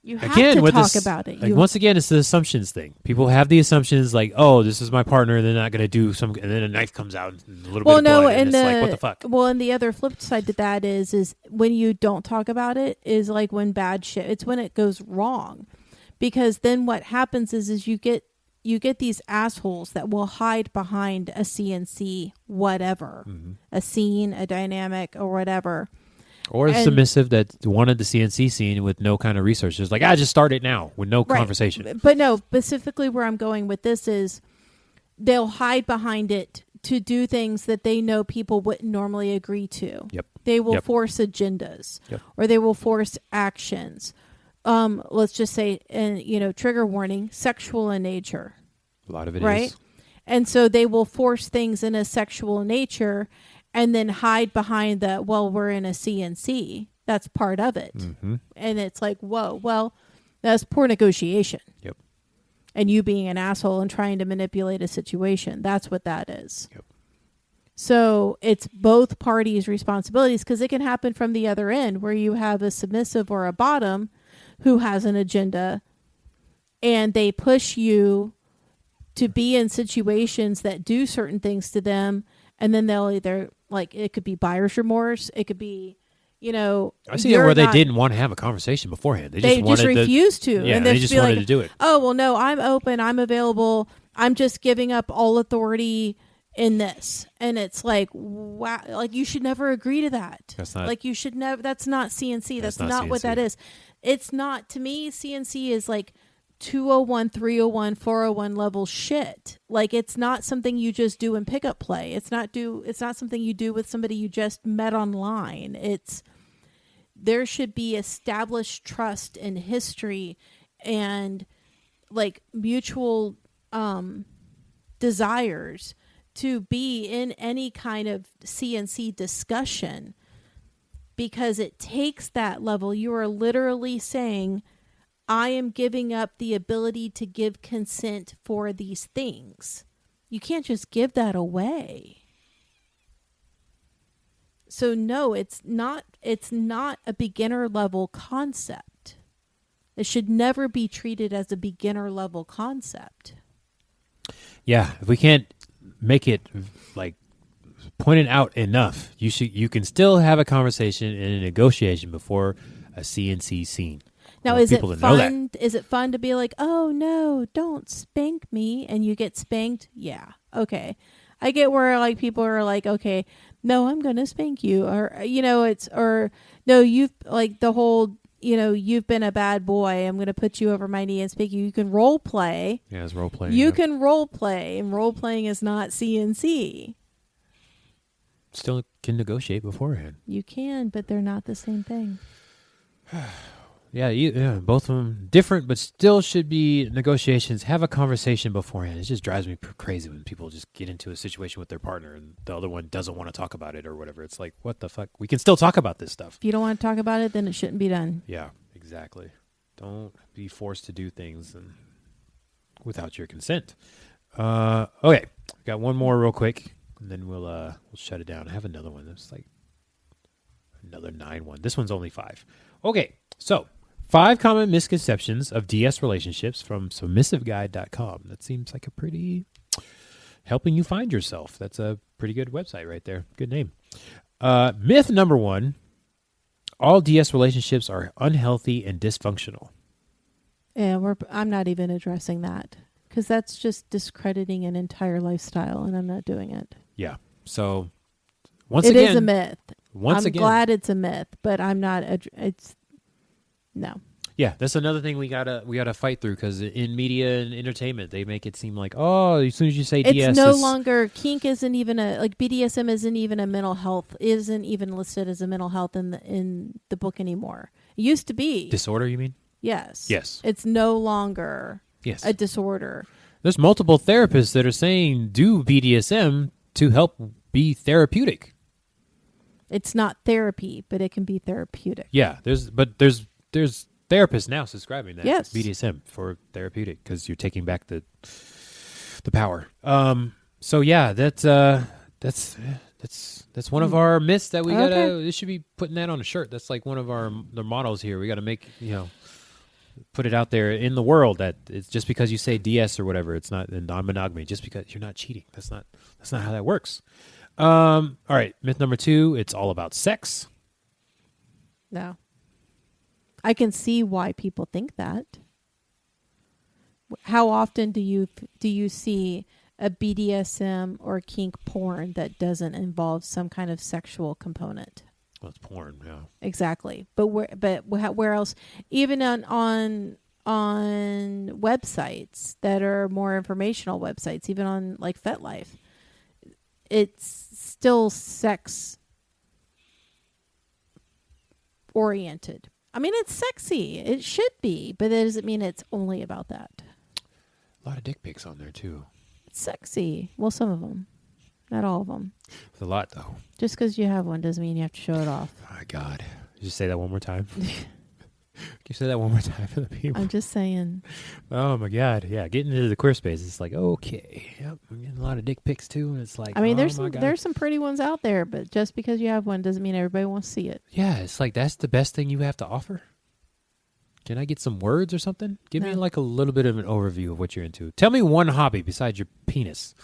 You have to talk about it. Once again, it's the assumptions thing. People have the assumptions like, oh, this is my partner. They're not going to do some, and then a knife comes out and a little bit of blood, and it's like, what the fuck? Well, and the other flip side to that is when you don't talk about it is like when bad shit. It's when it goes wrong, because then what happens is you get you get these assholes that will hide behind a CNC whatever, a scene, a dynamic, or whatever. Or a submissive that wanted the CNC scene with no kind of research. Just like, just start it now with no conversation. But no, specifically where I'm going with this is they'll hide behind it to do things that they know people wouldn't normally agree to. Yep. They will force agendas, or they will force actions. Let's just say, trigger warning, sexual in nature. A lot of it right? is. And so they will force things in a sexual nature and then hide behind we're in a CNC. That's part of it. Mm-hmm. And it's like, whoa, well, that's poor negotiation. Yep. And you being an asshole and trying to manipulate a situation. That's what that is. Yep. So it's both parties' responsibilities, because it can happen from the other end where you have a submissive or a bottom who has an agenda and they push you to be in situations that do certain things to them, and then they'll either, like, it could be buyer's remorse, it could be, I see it where they didn't want to have a conversation beforehand. They just refused to. Yeah, and they just wanted to do it. Oh, well, no, I'm open, I'm available, I'm just giving up all authority in this. And it's like, wow, like, you should never agree to that. That's not, like, you should never, that's not CNC. That's not CNC. what that is. It's not, to me, CNC is like 201, 301, 401 level shit. Like, it's not something you just do in pickup play. It's not something you do with somebody you just met online. There should be established trust and history and, like, mutual desires to be in any kind of CNC discussion, because it takes that level. You are literally saying, I am giving up the ability to give consent for these things. You can't just give that away. So no, it's not a beginner level concept. It should never be treated as a beginner level concept. Yeah, if we can't make it, like, pointed out enough, you can still have a conversation and a negotiation before a CNC scene. Now, is it fun? Is it fun to be like, oh no, don't spank me, and you get spanked? Yeah, okay. I get where, like, people are like, okay, no, I'm gonna spank you, or no, you've, like, the whole, you've been a bad boy, I'm gonna put you over my knee and spank you. You can role play. Yeah, it's role playing. You can role play, and role playing is not CNC. Still can negotiate beforehand. You can, but they're not the same thing. Yeah, both of them different, but still should be negotiations. Have a conversation beforehand. It just drives me crazy when people just get into a situation with their partner and the other one doesn't want to talk about it or whatever. It's like, what the fuck? We can still talk about this stuff. If you don't want to talk about it, then it shouldn't be done. Yeah, exactly. Don't be forced to do things without your consent. Okay, got one more real quick, and then we'll shut it down. I have another one. That's like another 9-1. This one's only 5. Okay, so 5 common misconceptions of DS relationships from submissiveguide.com. That seems like a pretty helping you find yourself. That's a pretty good website right there. Good name. Myth number 1, all DS relationships are unhealthy and dysfunctional. Yeah, I'm not even addressing that, because that's just discrediting an entire lifestyle, and I'm not doing it. Yeah. So once again, it is a myth. I'm again, glad it's a myth, but I'm not. No. Yeah, that's another thing we gotta fight through, because in media and entertainment they make it seem like, oh, as soon as you say DS, it's no longer kink. Isn't even like BDSM isn't even a mental health. Isn't even listed as a mental health in the book anymore. It used to be disorder. You mean? Yes. Yes. It's no longer a disorder. There's multiple therapists that are saying do BDSM to help be therapeutic. It's not therapy, but it can be therapeutic. Yeah, there's therapists now subscribing that BDSM for therapeutic, because you're taking back the power. So yeah, that's one of our myths that we gotta. This should be putting that on a shirt. That's like one of the mottos here. We got to make, put it out there in the world that it's just because you say DS or whatever, it's not non-monogamy. Just because you're not cheating, that's not how that works. All right, myth number 2, it's all about sex. No. I can see why people think that. How often do you see a BDSM or kink porn that doesn't involve some kind of sexual component? Well, it's porn, yeah. Exactly. But where else? Even on websites that are more informational websites, even on like FetLife, it's still sex oriented. I mean, it's sexy. It should be, but that doesn't mean it's only about that. A lot of dick pics on there too. It's sexy. Well, some of them. Not all of them. It's a lot, though. Just because you have one doesn't mean you have to show it off. Oh, my God. Just say that one more time. Can you say that one more time for the people? I'm just saying. Oh, my God. Yeah, getting into the queer space, it's like, okay. Yep, I'm getting a lot of dick pics, too. And it's like, I mean, oh, there's some pretty ones out there, but just because you have one doesn't mean everybody wants to see it. Yeah, it's like, that's the best thing you have to offer? Can I get some words or something? Give me like a little bit of an overview of what you're into. Tell me one hobby besides your penis.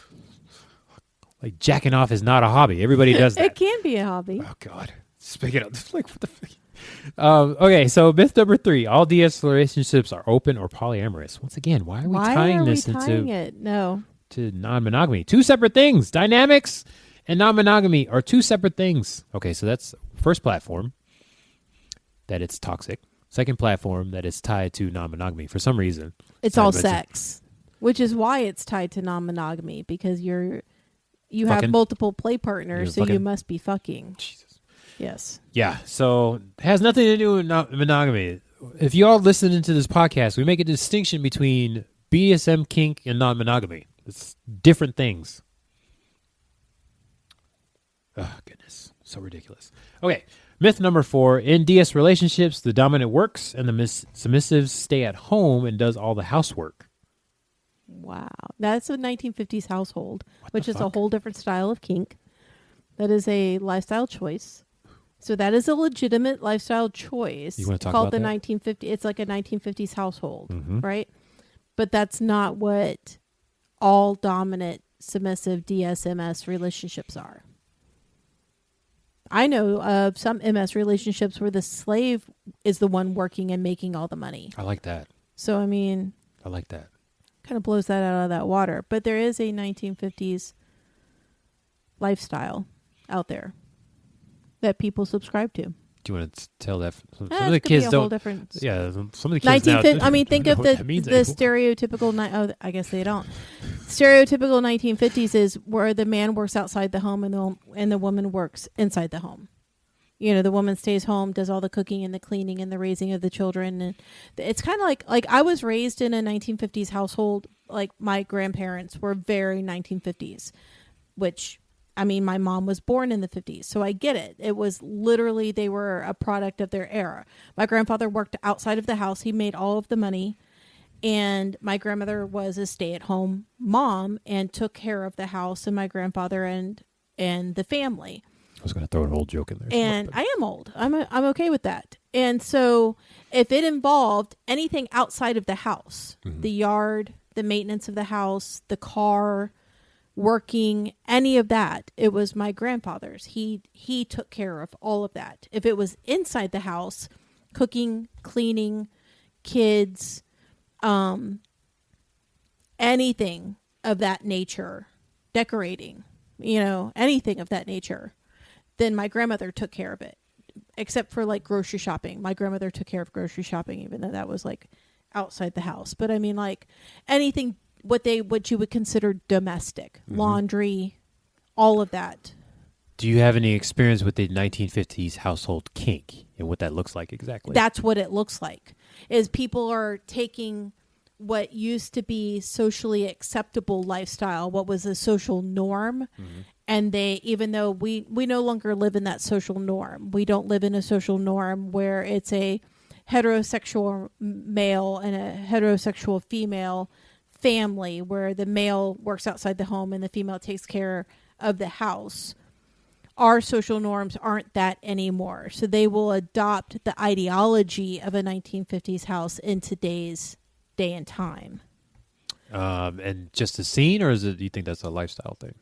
Like jacking off is not a hobby. Everybody does that. It can be a hobby. Oh, God. Speaking of, like, what the fuck? Okay, so myth number 3. All DS relationships are open or polyamorous. Once again, why are we tying this into non-monogamy? Two separate things. Dynamics and non-monogamy are two separate things. Okay, so that's first platform, that it's toxic. Second platform, that it's tied to non-monogamy. For some reason. It's all sex, which is why it's tied to non-monogamy, because you have multiple play partners, so you must be fucking. Jesus. Yes. Yeah, so it has nothing to do with monogamy. If you all listen to this podcast, we make a distinction between BDSM, kink, and non-monogamy. It's different things. Oh, goodness. So ridiculous. Okay, myth number 4. In DS relationships, the dominant works and the submissive stay at home and does all the housework. Wow. That's a 1950s household, which is a whole different style of kink. That is a lifestyle choice. So that is a legitimate lifestyle choice. You want to talk called about the that? 1950s. It's like a 1950s household, right? But that's not what all dominant, submissive DSMS relationships are. I know of some MS relationships where the slave is the one working and making all the money. I like that. So, I mean, I like that. Kind of blows that out of that water. But there is a 1950s lifestyle out there that people subscribe to. Do you want to tell that? Some of the kids don't. Different. Yeah, some of the kids now. I mean, think of the stereotypical. I guess they don't. Stereotypical 1950s is where the man works outside the home and the woman works inside the home. You know, the woman stays home, does all the cooking and the cleaning and the raising of the children. And it's kind of like I was raised in a 1950s household. Like my grandparents were very 1950s, which, I mean, my mom was born in the 50s. So I get it. It was literally, they were a product of their era. My grandfather worked outside of the house. He made all of the money. And my grandmother was a stay-at-home mom and took care of the house and my grandfather and the family. I was going to throw an old joke in there. And I am old. I'm okay with that. And so if it involved anything outside of the house, the yard, the maintenance of the house, the car, working, any of that, it was my grandfather's. He took care of all of that. If it was inside the house, cooking, cleaning, kids, anything of that nature, decorating, anything of that nature, then my grandmother took care of it, except for like grocery shopping. My grandmother took care of grocery shopping, even though that was like outside the house. But I mean, like anything, what you would consider domestic, laundry, all of that. Do you have any experience with the 1950s household kink and what that looks like exactly? That's what it looks like, is people are taking what used to be socially acceptable lifestyle, what was a social norm, and they, even though we no longer live in that social norm, we don't live in a social norm where it's a heterosexual male and a heterosexual female family, where the male works outside the home and the female takes care of the house. Our social norms aren't that anymore. So they will adopt the ideology of a 1950s house in today's day and time. And just a scene, or do you think that's a lifestyle thing?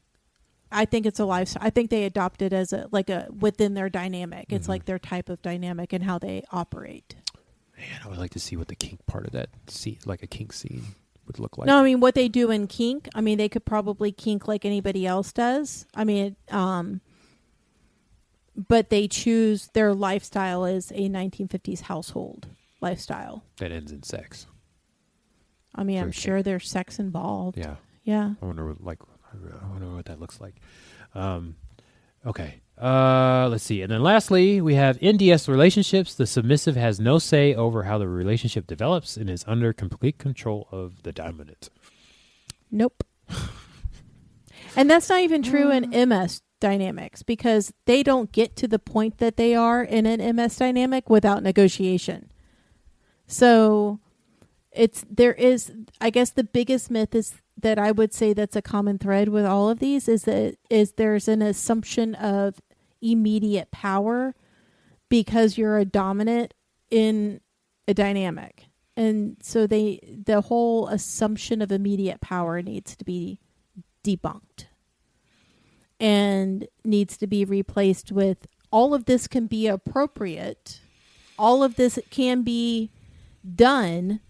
I think it's a lifestyle. I think they adopt it as a within their dynamic. It's like their type of dynamic and how they operate. Man, I would like to see what the kink part of that scene, like a kink scene. would look like. No, I mean what they do in kink. I mean they could probably kink like anybody else does. I mean, but they choose their lifestyle is a 1950s household lifestyle That ends in sex. I mean, I'm Okay. sure there's sex involved. Yeah. Yeah. I wonder what that looks like. Okay. Let's see. And then lastly, we have in DS relationships, the submissive has no say over how the relationship develops and is under complete control of the dominant. Nope. And that's not even true in MS dynamics because they don't get to the point that they are in an MS dynamic without negotiation. So I guess the biggest myth is that I would say that's a common thread with all of these is there's an assumption of immediate power because you're a dominant in a dynamic. And so the whole assumption of immediate power needs to be debunked and needs to be replaced with all of this can be appropriate. All of this can be done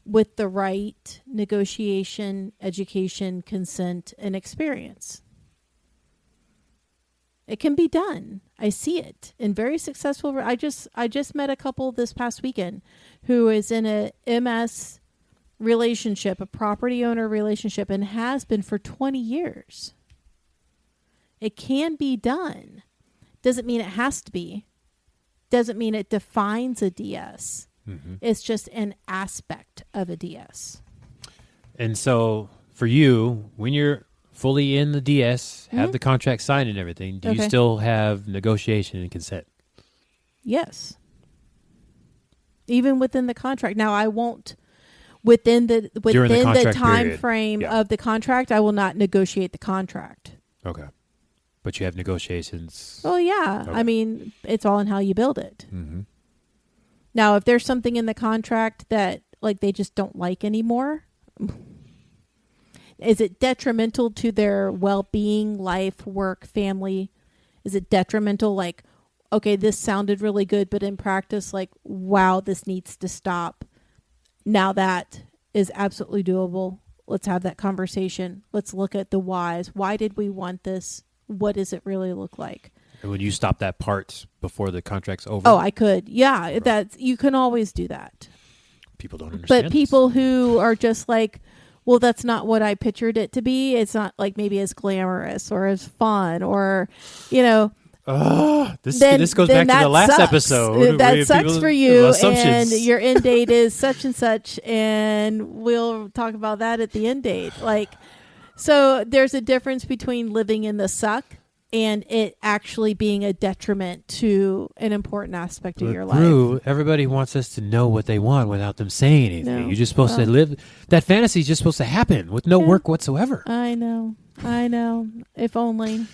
with the right negotiation, education, consent, and experience. It can be done. I see it in very successful. I just met a couple this past weekend who is in a MS relationship, a property owner relationship, and has been for 20 years. It can be done. Doesn't mean it has to be. Doesn't mean it defines a DS. Mm-hmm. It's just an aspect of a DS. And so for you, when you're fully in the DS, have the contract signed and everything, do you still have negotiation and consent? Yes. Even within the contract. Now I won't within the time period. Frame of the contract, I will not negotiate the contract. Okay. But you have negotiations. Well, yeah. Okay. I mean, it's all in how you build it. Mm-hmm. Now, if there's something in the contract that like they just don't like anymore, is it detrimental to their well-being, life, work, family? Is it detrimental? Like, okay, this sounded really good, but in practice, like, wow, this needs to stop. Now that is absolutely doable. Let's have that conversation. Let's look at the whys. Why did we want this? What does it really look like? And would you stop that part before the contract's over? Oh, I could. Yeah, that's you can always do that. People don't understand. But people who are just like, well, that's not what I pictured it to be. It's not like maybe as glamorous or as fun or, you know. This goes back to the last episode. That sucks for you, and your end date is such and such, and we'll talk about that at the end date. Like, so there's a difference between living in the suck and it actually being a detriment to an important aspect of your life. Everybody wants us to know what they want without them saying anything. No. You're just supposed to live. That fantasy is just supposed to happen with no work whatsoever. I know. If only.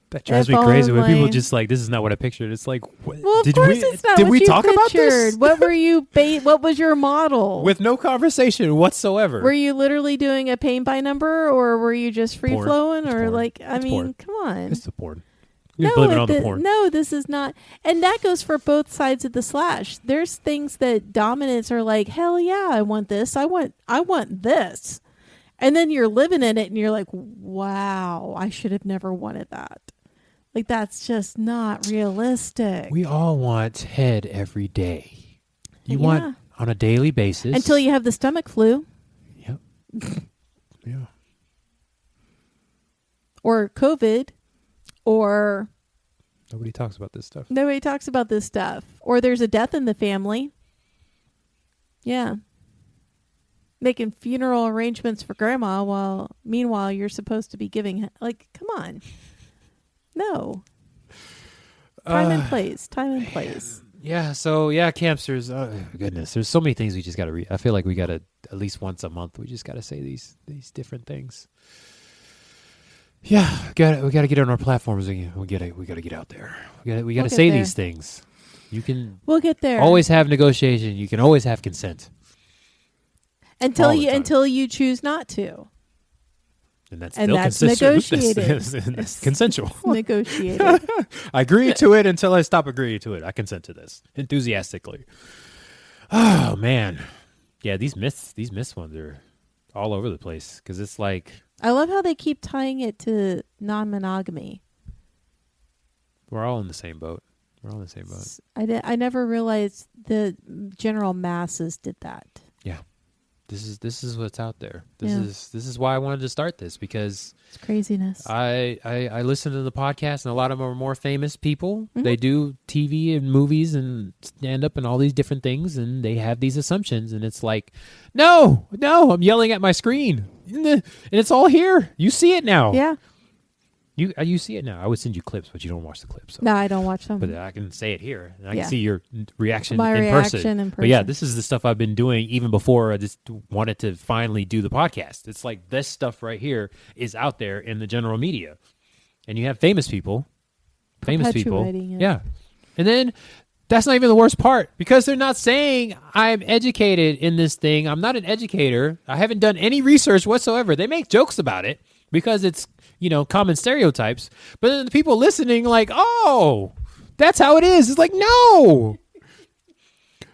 That drives me crazy when people just like, this is not what I pictured. It's like, well, of course it's not did what we you talk pictured. about this? What were you? What was your model? With no conversation whatsoever. Were you literally doing a paint by number, or were you just free flowing, or porn. like? I mean, porn. come on. It's the porn. You're blaming on the porn. No, this is not. And that goes for both sides of the slash. There's things that dominants are like, hell yeah, I want this. I want this. And then you're living in it, and you're like, wow, I should have never wanted that. Like, that's just not realistic. We all want head every day. You want on a daily basis. Until you have the stomach flu. Yep. Yeah. Or COVID. Or... Nobody talks about this stuff. Or there's a death in the family. Yeah. Making funeral arrangements for grandma while, meanwhile, you're supposed to be giving... Like, come on. No. Time and place. Yeah, so, campsters. Oh, goodness. There's so many things we just got to read. I feel like we got to, at least once a month, we just got to say these different things. Yeah, we got to get on our platforms. We got to get out there. We got to say these things. We'll get there. Always have negotiation. You can always have consent. Until you choose not to. And that's negotiated. That's consensual. Negotiated. I agree to it until I stop agreeing to it. I consent to this enthusiastically. Oh, man. Yeah, these myths ones are all over the place because it's like I love how they keep tying it to non-monogamy. we're all in the same boat. We're all in the same boat. I never realized the general masses did that. Yeah. This is what's out there. Yeah. This is why I wanted to start this because It's craziness. I listen to the podcast and a lot of them are more famous people. Mhm. They do TV and movies and stand up and all these different things and they have these assumptions and it's like, no, I'm yelling at my screen and it's all here. You see it now. Yeah. You see it now. I would send you clips, but you don't watch the clips. So. No, I don't watch them. But I can say it here. And I Yeah. can see your reaction My in reaction person. in But yeah, person. this is the stuff I've been doing even before I just wanted to finally do the podcast. It's like this stuff right here is out there in the general media. And you have famous people. Perpetuating it. Yeah. And then that's not even the worst part because they're not saying I'm educated in this thing. I'm not an educator. I haven't done any research whatsoever. They make jokes about it because it's, common stereotypes. But then the people listening like, oh, that's how it is. It's like, no.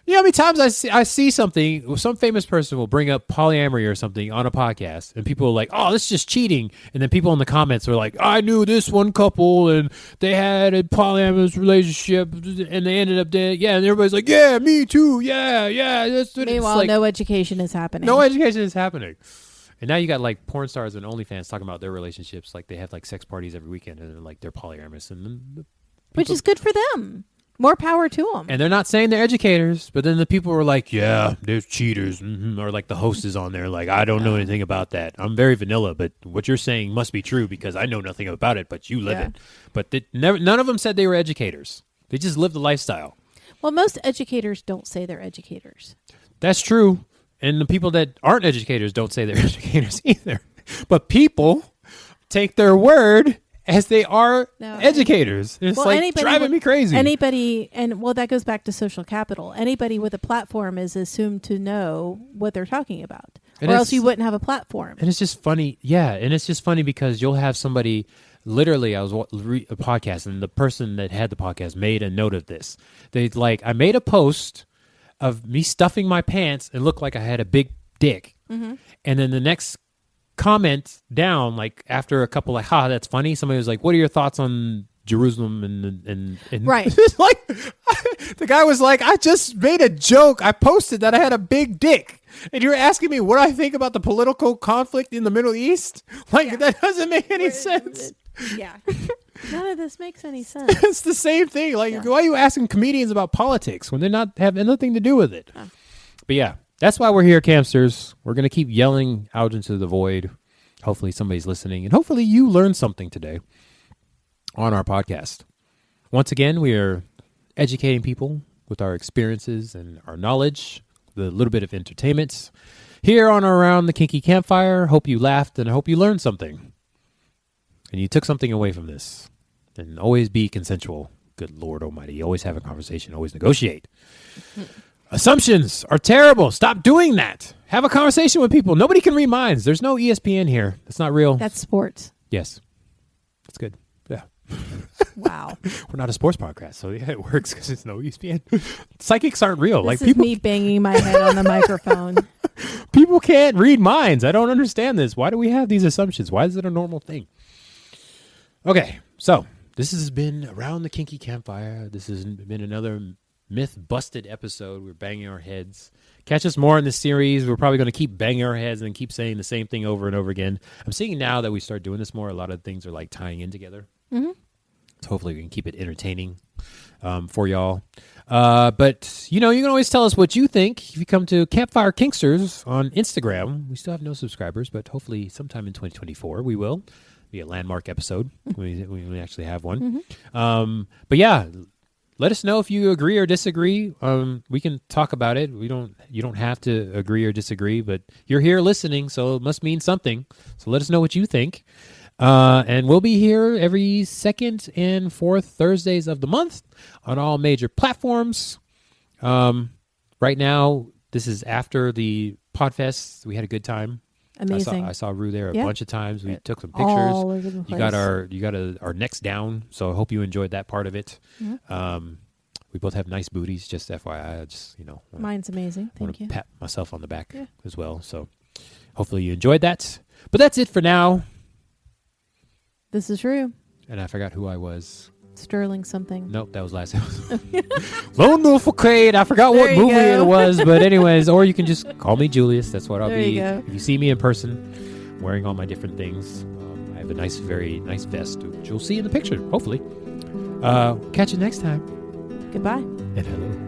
You know how many times I see something, some famous person will bring up polyamory or something on a podcast, and people are like, oh, this is just cheating. And then people in the comments are like, I knew this one couple, and they had a polyamorous relationship, and they ended up dead. Yeah, and everybody's like, yeah, me too. Yeah. That's what Meanwhile, it's like, no education is happening. no education is happening. And now you got like porn stars and OnlyFans talking about their relationships, like they have like sex parties every weekend, and they're polyamorous, and then Which is good for them. More power to them. and they're not saying they're educators, but then the people were like, yeah, there's cheaters, or like the host is on there, like I don't know anything about that. I'm very vanilla, but what you're saying must be true because I know nothing about it, but you live it. But none of them said they were educators. They just lived the lifestyle. Well, most educators don't say they're educators. That's true. And the people that aren't educators don't say they're educators either. But people take their word as they are educators. It's driving me crazy. Anybody, and that goes back to social capital. Anybody with a platform is assumed to know what they're talking about. Or else you wouldn't have a platform. And it's just funny. Yeah. And it's just funny because you'll have somebody, literally, I was a podcast and the person that had the podcast made a note of this. I made a post of me stuffing my pants and looked like I had a big dick. Mm-hmm. And then the next comment down, like after a couple, like, that's funny. Somebody was like, what are your thoughts on Jerusalem? And right. It's like, the guy was like, I just made a joke. I posted that I had a big dick. And you're asking me what I think about the political conflict in the Middle East? Like, that doesn't make any sense. Yeah. None of this makes any sense. It's the same thing. Like, why are you asking comedians about politics when they're not have nothing to do with it? Oh. But yeah, that's why we're here, Campsters. We're going to keep yelling out into the void. Hopefully somebody's listening, and hopefully you learned something today on our podcast. Once again, we are educating people with our experiences and our knowledge, with a little bit of entertainment. Here on or around the Kinky Campfire, hope you laughed and I hope you learned something. And you took something away from this. And always be consensual. Good Lord Almighty. Always have a conversation. Always negotiate. Assumptions are terrible. Stop doing that. Have a conversation with people. Nobody can read minds. There's no ESPN here. That's not real. That's sports. Yes. That's good. Yeah. Wow. We're not a sports podcast, so yeah, it works because it's no ESPN. Psychics aren't real. This is me banging my head on the microphone. People can't read minds. I don't understand this. Why do we have these assumptions? Why is it a normal thing? Okay, so this has been Around the Kinky Campfire. This has been another myth-busted episode. We're banging our heads. Catch us more in this series. We're probably going to keep banging our heads and keep saying the same thing over and over again. I'm seeing now that we start doing this more, a lot of things are like tying in together. Mm-hmm. So hopefully we can keep it entertaining for y'all. But, you can always tell us what you think. If you come to Campfire Kinksters on Instagram, we still have no subscribers, but hopefully sometime in 2024 we will. Be a landmark episode when we actually have one. Mm-hmm. But yeah, let us know if you agree or disagree. We can talk about it. You don't have to agree or disagree, but you're here listening, so it must mean something. So let us know what you think. And we'll be here every second and fourth Thursdays of the month on all major platforms. Right now, this is after the Podfest. We had a good time. Amazing. I saw Rue there a bunch of times. We took some All pictures. over the place. You got our necks down, so I hope you enjoyed that part of it. Mm-hmm. We both have nice booties, just FYI. I just, Mine's amazing. want Thank you. to pat myself on the back Yeah. as well. So hopefully you enjoyed that. But that's it for now. This is true. And I forgot who I was. Sterling something. Nope, that was last episode. Lone Wolf of Crate. I forgot There what you movie go. it was. But anyways, or you can just call me Julius. That's what I'll There be. you go. If you see me in person, wearing all my different things. I have a nice, very nice vest, which you'll see in the picture, hopefully. Catch you next time. Goodbye. And hello.